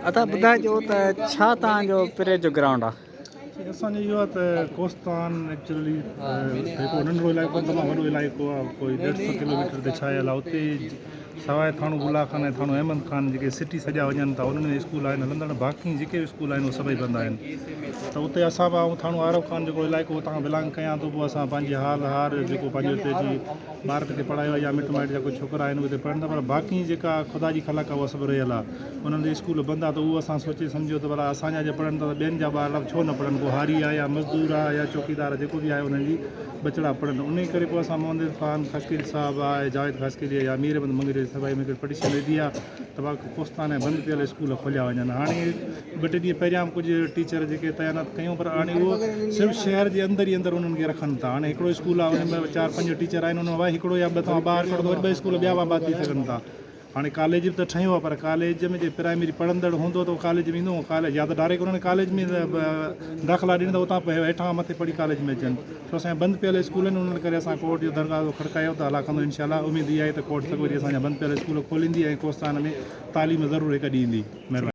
अदा ॿुधाइजो त छा तव्हांजो पिरे जो ग्राउंड आहे? असांजो इहो आहे त कोस्तान एक्चुअली जेको नंढिड़ो इलाइक़ो तमामु वॾो इलाइक़ो आहे, कोई 150 किलोमीटर ते छायल आहे। उते सवाइ थाणो बुला खान ऐं थाणो अहमद खान जेके सिटी सॼा वञनि था उन्हनि में स्कूल आहिनि हलंदड़, बाक़ी जेके बि स्कूल आहिनि उहे सभई बंदि आहिनि। त उते असां बि ऐं थाणो आरव खान जेको इलाइक़ो उतां बिलोंग कयां थो, पोइ असां पंहिंजे हार जेको पंहिंजे हुते जी ॿार खे पढ़ायो आहे या मिट माइट जा कुझु छोकिरा आहिनि उते पढ़नि था, पर बाक़ी जेका ख़ुदा जी ख़लाक आहे उहा सभु रहियल आहे। उन्हनि जो स्कूल बंदि आहे त उहो असां सोचे सम्झो त भला असांजा जे पढ़नि था त ॿियनि जा ॿार छो न पढ़नि, को हारी आहे या मज़दूर आहे या चौकीदार जेको बि आहे उन्हनि जी बचड़ा पढ़नि। उन करे पोइ असां मोहम्मद ख़ान खसकीर साहिबु आहे, जावेद खसकीर या मीरबंद मंगरे सभई में पटिशन विधी आहे त बाक़ी कोस्तान ऐं बंदि थियल स्कूल खोलिया वञनि। हाणे ॿ टे ॾींहं पहिरियां कुझु टीचर जेके तैनात कयूं, पर हाणे उहो सिर्फ़ु शहर जे अंदरि ई अंदरि उन्हनि खे रखनि था। हाणे हिकिड़ो स्कूल आहे उन में 4-5 टीचर आहिनि, उन में हिकिड़ो या ॿ तव्हां ॿाहिरि कढो त वरी 2 स्कूल ॿिया आबाद थी सघनि था। हाणे कॉलेज बि त ठहियो आहे, पर कॉलेज में जे प्राइमरी पढ़ंदड़ हूंदो त उहो कॉलेज में ईंदो, कॉलेज या त डायरेक्ट उन्हनि कॉलेज में दाख़िला ॾींदा, उतां हेठां मथे पढ़ी कॉलेज में अचनि। छो असांजा बंदि पियल स्कूल आहिनि, उन्हनि करे असां कोर्ट जो दरवाज़ो खड़कायो त हला कंदो इनशाला। उमेदु इहा आहे त कोर्ट सभु वरी असांजा बंदि पियल स्कूल खोलींदी ऐं कोस्तान में तालीम ज़रूरु हिकु ॾींदी। महिरबानी।